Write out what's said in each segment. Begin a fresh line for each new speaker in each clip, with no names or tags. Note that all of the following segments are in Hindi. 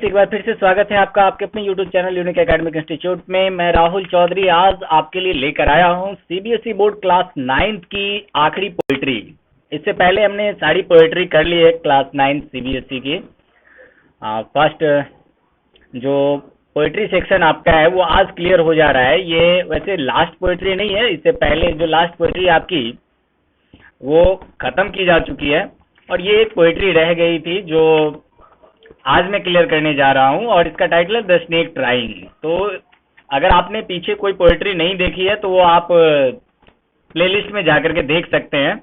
एक बार फिर से स्वागत है आपका आपके अपने YouTube channel unique academic institute में। मैं राहुल चौधरी आज आपके लिए लेकर आया हूँ सीबीएसई बोर्ड क्लास 9th की आखिरी पोइट्री। इससे पहले हमने सारी पोइट्री कर ली है क्लास 9 सीबीएसई की। फर्स्ट जो पोइट्री सेक्शन आपका है वो आज क्लियर हो जा रहा है। ये वैसे लास्ट पोइट्री नहीं है, इससे पहले जो लास्ट पोइट्री आपकी वो खत्म की जा चुकी है और ये एक पोइट्री रह गई थी जो आज मैं क्लियर करने जा रहा हूँ और इसका टाइटल है द स्नेक ट्राइंग। तो अगर आपने पीछे कोई पोइट्री नहीं देखी है तो वो आप प्लेलिस्ट में जाकर के देख सकते हैं।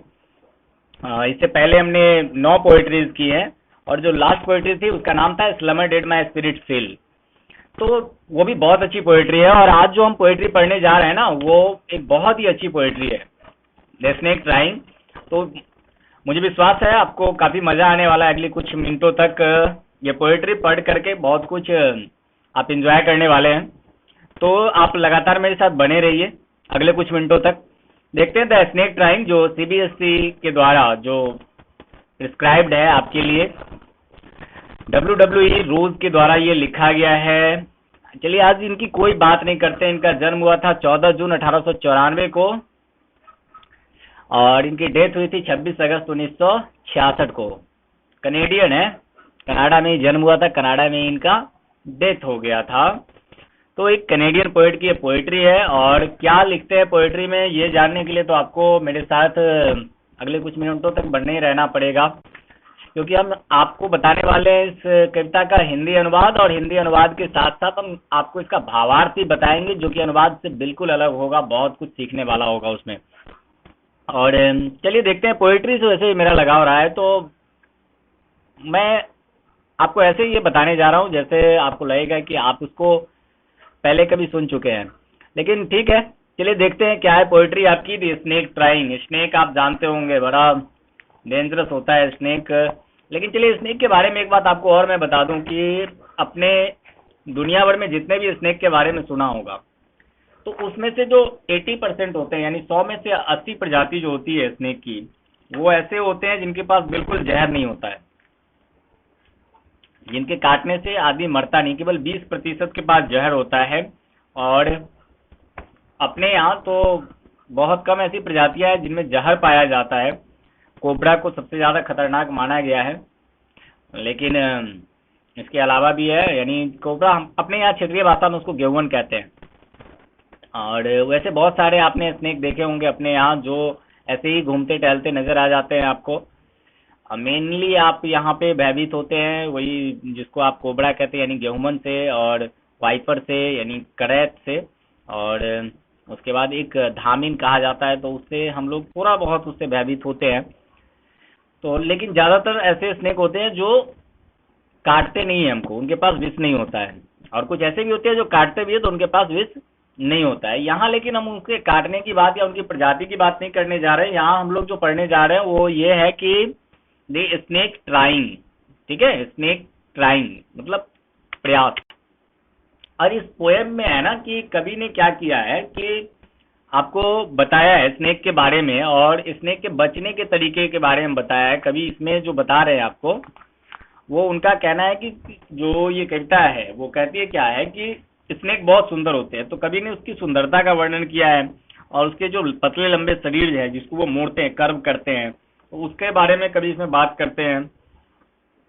इससे पहले हमने 9 पोइट्रीज की हैं और जो लास्ट पोइट्री थी उसका नाम था स्लमर डिड माई स्पिरिट फील। तो वो भी बहुत अच्छी पोइट्री है और आज जो हम पोइट्री पढ़ने जा रहे हैं ना वो एक बहुत ही अच्छी पोइट्री है, द स्नेक ट्राइंग। तो मुझे विश्वास है आपको काफ़ी मज़ा आने वाला है। अगले कुछ मिनटों तक ये पोइट्री पढ़ करके बहुत कुछ आप एंजॉय करने वाले हैं। तो आप लगातार मेरे साथ बने रहिए अगले कुछ मिनटों तक। देखते हैं द स्नेक ट्राइंग जो सीबीएसई के द्वारा जो प्रिस्क्राइब्ड है आपके लिए, WWE रूल्स के द्वारा ये लिखा गया है। चलिए आज इनकी कोई बात नहीं करते। इनका जन्म हुआ था 14 जून 1894 को और इनकी डेथ हुई थी 26 अगस्त 1966 को। कनेडियन है, कनाडा में ही जन्म हुआ था, कनाडा में इनका डेथ हो गया था। तो एक कनेडियन पोइट की पोइट्री है और क्या लिखते हैं पोइट्री में ये जानने के लिए तो आपको मेरे साथ अगले कुछ मिनटों तक बने ही रहना पड़ेगा, क्योंकि हम आपको बताने वाले हैं इस कविता का हिंदी अनुवाद और हिंदी अनुवाद के साथ साथ हम आपको इसका भावार्थ भी बताएंगे जो कि अनुवाद से बिल्कुल अलग होगा। बहुत कुछ सीखने वाला होगा उसमें। और चलिए देखते हैं। पोइट्री से वैसे मेरा लगाव रहा है तो मैं आपको ऐसे ही ये बताने जा रहा हूँ जैसे आपको लगेगा कि आप उसको पहले कभी सुन चुके हैं, लेकिन ठीक है। चलिए देखते हैं क्या है पोइट्री आपकी। The snake trying. स्नेक आप जानते होंगे, बड़ा डेंजरस होता है स्नेक। लेकिन चलिए स्नेक के बारे में एक बात आपको और मैं बता दूं कि अपने दुनिया भर में जितने भी स्नेक के बारे में सुना होगा तो उसमें से जो 80% होते हैं, यानी 100 में से 80 प्रजाति जो होती है स्नेक की, वो ऐसे होते हैं जिनके पास बिल्कुल जहर नहीं होता है, जिनके काटने से आदमी मरता नहीं। केवल 20% के पास जहर होता है। और अपने यहाँ तो बहुत कम ऐसी प्रजातियां हैं जिनमें जहर पाया जाता है। कोबरा को सबसे ज़्यादा खतरनाक माना गया है, लेकिन इसके अलावा भी है। यानी कोबरा हम अपने यहाँ क्षेत्रीय भाषा में उसको गेहुअन कहते हैं। और वैसे बहुत सारे आपने स्नेक देखे होंगे अपने यहाँ जो ऐसे ही घूमते टहलते नजर आ जाते हैं आपको। मेनली आप यहाँ पे भयभीत होते हैं वही जिसको आप कोबरा कहते हैं यानी गेहुमन से, और वाइपर से यानी करैत से, और उसके बाद एक धामिन कहा जाता है, तो उससे हम लोग थोड़ा बहुत उससे भयभीत होते हैं। तो लेकिन ज़्यादातर ऐसे स्नेक होते हैं जो काटते नहीं है हमको, उनके पास विष नहीं होता है। और कुछ ऐसे भी होते हैं जो काटते भी है तो उनके पास विष नहीं होता है। यहाँ लेकिन हम उनके काटने की बात या उनकी प्रजाति की बात नहीं करने जा रहे हैं। यहाँ हम लोग जो पढ़ने जा रहे हैं वो ये है कि द स्नेक ट्राइंग। ठीक है, स्नेक ट्राइंग मतलब प्रयास। और इस पोएम में है ना कि कवि ने क्या किया है कि आपको बताया है स्नेक के बारे में और स्नेक के बचने के तरीके के बारे में बताया है। कवि इसमें जो बता रहे हैं आपको वो उनका कहना है कि जो ये कविता है वो कहती है क्या है कि स्नेक बहुत सुंदर होते हैं। तो कवि ने उसकी सुंदरता का वर्णन किया है और उसके जो पतले लंबे शरीर है जिसको वो मोड़ते हैं, कर्व करते हैं, तो उसके बारे में कभी इसमें बात करते हैं।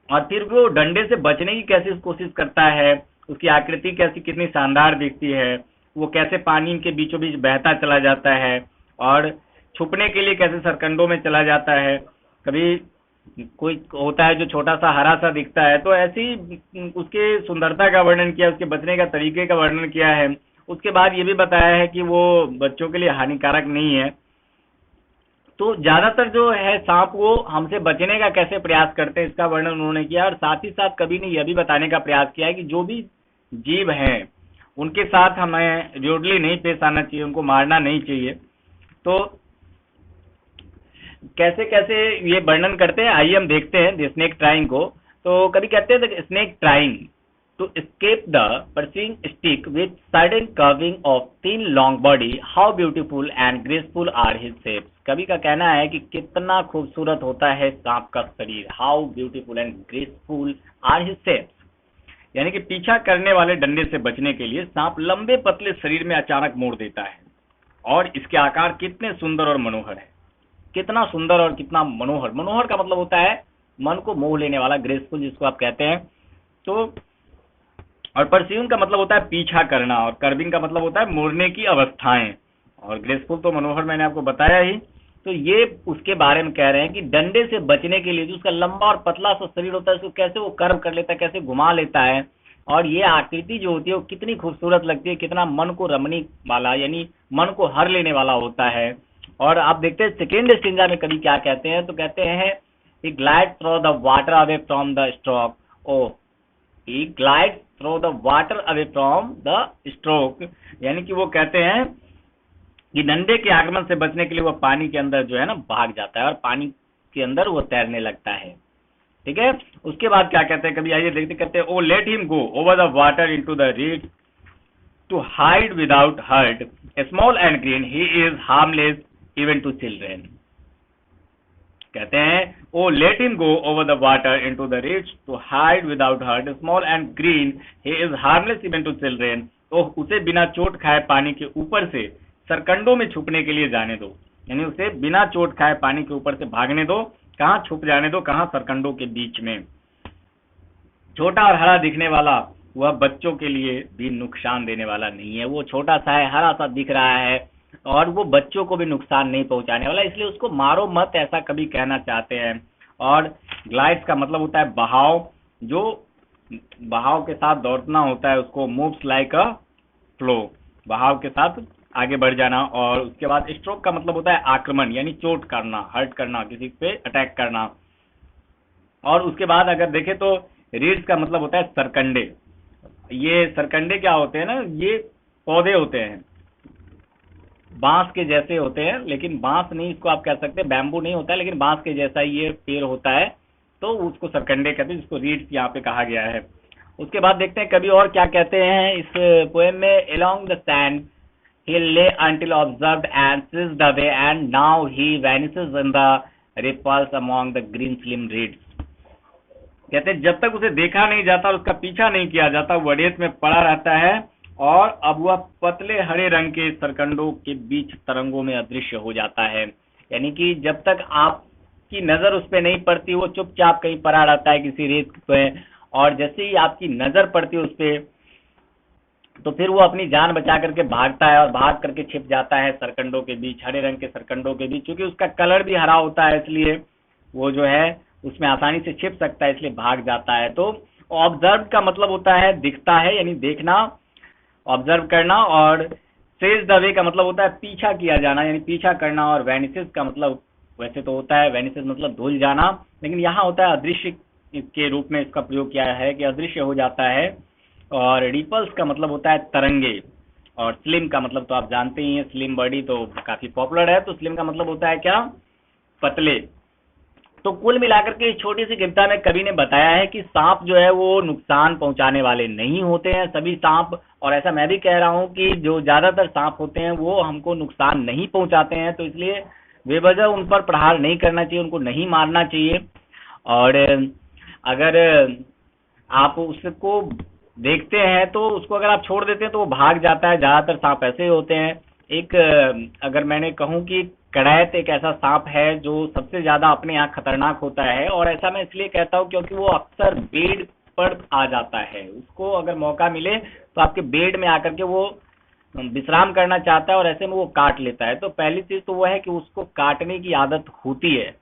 और फिर वो डंडे से बचने की कैसे कोशिश करता है, उसकी आकृति कैसी कितनी शानदार दिखती है, वो कैसे पानी के बीचों बीच बहता चला जाता है और छुपने के लिए कैसे सरकंडों में चला जाता है। कभी कोई होता है जो छोटा सा हरा सा दिखता है, तो ऐसी उसके सुंदरता का वर्णन किया, उसके बचने का तरीके का वर्णन किया है। उसके बाद ये भी बताया है कि वो बच्चों के लिए हानिकारक नहीं है। तो ज्यादातर जो है सांप वो हमसे बचने का कैसे प्रयास करते हैं इसका वर्णन उन्होंने किया। और साथ ही साथ कवि ने यह भी बताने का प्रयास किया है कि जो भी जीव हैं उनके साथ हमें रूडली नहीं पेश आना चाहिए, उनको मारना नहीं चाहिए। तो कैसे कैसे ये वर्णन करते हैं आइए हम देखते हैं द स्नेक ट्राइंग को। तो कभी कहते हैं snake trying to escape the pursuing stick with sudden curving of thin long body, how beautiful and graceful are his shapes। कवि का कहना है कि कितना खूबसूरत होता है सांप का शरीर, how beautiful and graceful are his shapes। यानी कि पीछा करने वाले डंडे से बचने के लिए सांप लंबे पतले शरीर में अचानक मोड़ देता है। और इसके आकार कितने सुंदर और मनोहर है, कितना सुंदर और कितना मनोहर। मनोहर का मतलब होता है मन को मोह लेने वाला, ग्रेसफुल जिसको आप कहते हैं। तो और परस्यूइंग का मतलब होता है पीछा करना, और कर्विंग का मतलब होता है मोड़ने की अवस्थाएं, और ग्रेसफुल तो मनोहर मैंने आपको बताया ही। तो ये उसके बारे में कह रहे हैं कि डंडे से बचने के लिए जो उसका लंबा और पतला सा शरीर होता है उसको कैसे वो कर्व कर लेता है, कैसे घुमा लेता है, और ये आकृति जो होती है वो कितनी खूबसूरत लगती है, कितना मन को रमणी वाला यानी मन को हर लेने वाला होता है। और आप देखते हैं सेकेंड स्टेंजा में कभी क्या कहते हैं, तो कहते हैं he glides through the water away from the stroke. Oh, he glides through the water away from the stroke, यानी कि वो कहते हैं कि डंडे के आगमन से बचने के लिए वो पानी के अंदर जो है ना भाग जाता है और पानी के अंदर वो तैरने लगता है। ठीक है, उसके बाद क्या कहते हैं, कभी आइए देखते, कहते हैं oh let him go over the water into the reed to hide without hurt, small and green, he is harmless even to children. कहते हैं oh let him go over the water into the reach to hide without hurt, small and green, he is harmless even to children. तो उसे बिना चोट खाए पानी के ऊपर से सरकंडों में छुपने के लिए जाने दो, यानी उसे बिना चोट खाए पानी के ऊपर से भागने दो। कहाँ छुप जाने दो, कहाँ, सरकंडों के बीच में। छोटा और हरा दिखने वाला वह बच्चों के लिए भी नुकसान देने वाला नहीं है। वो छोटा सा है, हरा सा दिख रहा है, और वो बच्चों को भी नुकसान नहीं पहुंचाने वाला, इसलिए उसको मारो मत, ऐसा कभी कहना चाहते हैं। और ग्लाइड्स का मतलब होता है बहाव, जो बहाव के साथ दौड़ना होता है उसको मूव्स लाइक अ फ्लो, बहाव के साथ आगे बढ़ जाना। और उसके बाद स्ट्रोक का मतलब होता है आक्रमण, यानी चोट करना, हर्ट करना, किसी पे अटैक करना। और उसके बाद अगर देखें तो रीड्स का मतलब होता है सरकंडे। ये सरकंडे क्या होते हैं ना, ये पौधे होते हैं, बांस के जैसे होते हैं, लेकिन बांस नहीं इसको आप कह सकते, बैम्बू नहीं होता है, लेकिन बांस के जैसा ये पेड़ होता है, तो उसको सरकंडे कहते हैं, जिसको रीड्स यहाँ पे कहा गया है। उसके बाद देखते हैं कभी और क्या कहते हैं इस पोएम में। Along the sand he lay until observed and seized away, and now he vanishes in the ripples among the green slim reeds। कहते हैं जब तक उसे देखा नहीं जाता और उसका पीछा नहीं किया जाता वो रेत में पड़ा रहता है, और अब वह पतले हरे रंग के सरकंडों के बीच तरंगों में अदृश्य हो जाता है। यानी कि जब तक आपकी नजर उस पर नहीं पड़ती वो चुपचाप कहीं पड़ा रहता है किसी रेत पे, और जैसे ही आपकी नजर पड़ती है उस पर तो फिर वो अपनी जान बचा करके भागता है और भाग करके छिप जाता है सरकंडों के बीच, हरे रंग के सरकंडों के बीच। क्योंकि उसका कलर भी हरा होता है इसलिए वो जो है उसमें आसानी से छिप सकता है, इसलिए भाग जाता है। तो ऑब्जर्व का मतलब होता है दिखता है, यानी देखना, ऑब्जर्व करना। और सेज द वे का मतलब होता है पीछा किया जाना, यानी पीछा करना। और वेनिसेस का मतलब वैसे तो होता है, वेनिसेस मतलब धुल जाना, लेकिन यहाँ होता है अदृश्य के रूप में इसका प्रयोग किया है कि अदृश्य हो जाता है। और रिपल्स का मतलब होता है तरंगे। और स्लिम का मतलब तो आप जानते ही हैं, स्लिम बॉडी तो काफी पॉपुलर है, तो स्लिम का मतलब होता है क्या, पतले। तो कुल मिलाकर के इस छोटी सी कविता में कवि ने बताया है कि सांप जो है वो नुकसान पहुंचाने वाले नहीं होते हैं, सभी सांप। और ऐसा मैं भी कह रहा हूं कि जो ज्यादातर सांप होते हैं वो हमको नुकसान नहीं पहुंचाते हैं, तो इसलिए बेवजह उन पर प्रहार नहीं करना चाहिए, उनको नहीं मारना चाहिए। और अगर आप उसको देखते हैं तो उसको अगर आप छोड़ देते हैं तो वो भाग जाता है, ज्यादातर सांप ऐसे ही होते हैं। एक अगर मैंने कहूँ कि कड़ैत एक ऐसा सांप है जो सबसे ज्यादा अपने यहाँ खतरनाक होता है, और ऐसा मैं इसलिए कहता हूँ क्योंकि वो अक्सर बेड पर आ जाता है। उसको अगर मौका मिले तो आपके बेड में आकर के वो विश्राम करना चाहता है और ऐसे में वो काट लेता है। तो पहली चीज तो वो है कि उसको काटने की आदत होती है,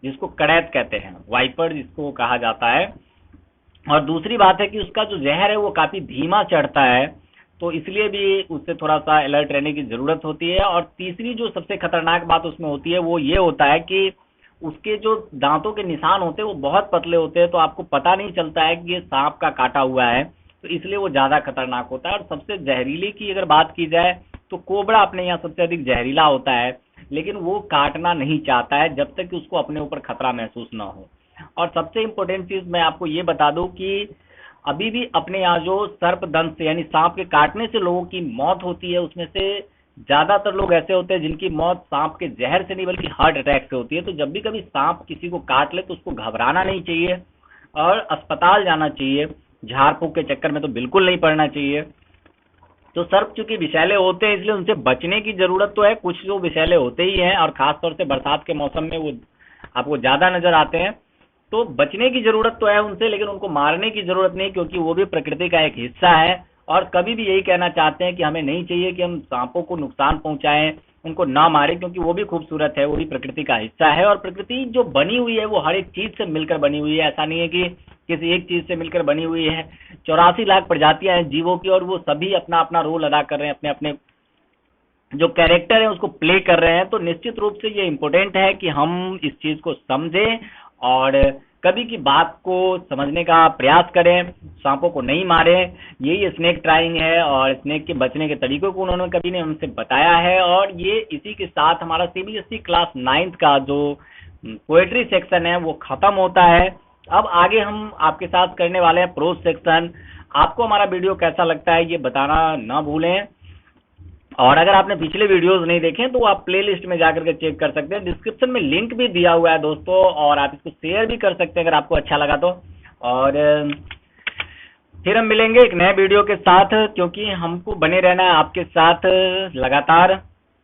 जिसको कड़ैत कहते हैं, वाइपर जिसको कहा जाता है। और दूसरी बात है कि उसका जो जहर है वो काफी धीमा चढ़ता है, तो इसलिए भी उससे थोड़ा सा अलर्ट रहने की जरूरत होती है। और तीसरी जो सबसे खतरनाक बात उसमें होती है वो ये होता है कि उसके जो दांतों के निशान होते हैं वो बहुत पतले होते हैं, तो आपको पता नहीं चलता है कि ये सांप का काटा हुआ है, तो इसलिए वो ज्यादा खतरनाक होता है। और सबसे जहरीले की अगर बात की जाए तो कोबरा अपने यहाँ सबसे अधिक जहरीला होता है, लेकिन वो काटना नहीं चाहता है जब तक कि उसको अपने ऊपर खतरा महसूस ना हो। और सबसे इम्पोर्टेंट चीज मैं आपको ये बता दूं कि अभी भी अपने यहाँ जो सर्पदंश से यानी सांप के काटने से लोगों की मौत होती है, उसमें से ज्यादातर लोग ऐसे होते हैं जिनकी मौत सांप के जहर से नहीं बल्कि हार्ट अटैक से होती है। तो जब भी कभी सांप किसी को काट ले तो उसको घबराना नहीं चाहिए और अस्पताल जाना चाहिए, झाड़ फूक के चक्कर में तो बिल्कुल नहीं पड़ना चाहिए। तो सर्प चूंकि विषैले होते हैं इसलिए उनसे बचने की जरूरत तो है, कुछ जो विषैले होते ही हैं और खासतौर से बरसात के मौसम में वो आपको ज्यादा नजर आते हैं। तो बचने की जरूरत तो है उनसे, लेकिन उनको मारने की जरूरत नहीं, क्योंकि वो भी प्रकृति का एक हिस्सा है। और कभी भी यही कहना चाहते हैं कि हमें नहीं चाहिए कि हम सांपों को नुकसान पहुंचाएं, उनको ना मारें, क्योंकि वो भी खूबसूरत है, वो भी प्रकृति का हिस्सा है। और प्रकृति जो बनी हुई है वो हर एक चीज से मिलकर बनी हुई है, ऐसा नहीं है कि किसी एक चीज से मिलकर बनी हुई है। 84 लाख प्रजातियां हैं जीवों की, और वो सभी अपना अपना रोल अदा कर रहे हैं, अपने अपने जो कैरेक्टर है उसको प्ले कर रहे हैं। तो निश्चित रूप से ये इम्पोर्टेंट है कि हम इस चीज को समझें और कभी की बात को समझने का प्रयास करें, सांपों को नहीं मारें। यही स्नेक ट्राइंग है, और स्नेक के बचने के तरीकों को उन्होंने कभी ने हमसे बताया है। और ये इसी के साथ हमारा सीबीएसई क्लास 9th का जो पोएट्री सेक्शन है वो खत्म होता है। अब आगे हम आपके साथ करने वाले हैं प्रोज सेक्शन। आपको हमारा वीडियो कैसा लगता है ये बताना ना भूलें, और अगर आपने पिछले वीडियोस नहीं देखे तो आप प्लेलिस्ट में जाकर के चेक कर सकते हैं, डिस्क्रिप्शन में लिंक भी दिया हुआ है दोस्तों, और आप इसको शेयर भी कर सकते हैं अगर आपको अच्छा लगा तो। और फिर हम मिलेंगे एक नए वीडियो के साथ, क्योंकि हमको बने रहना है आपके साथ लगातार।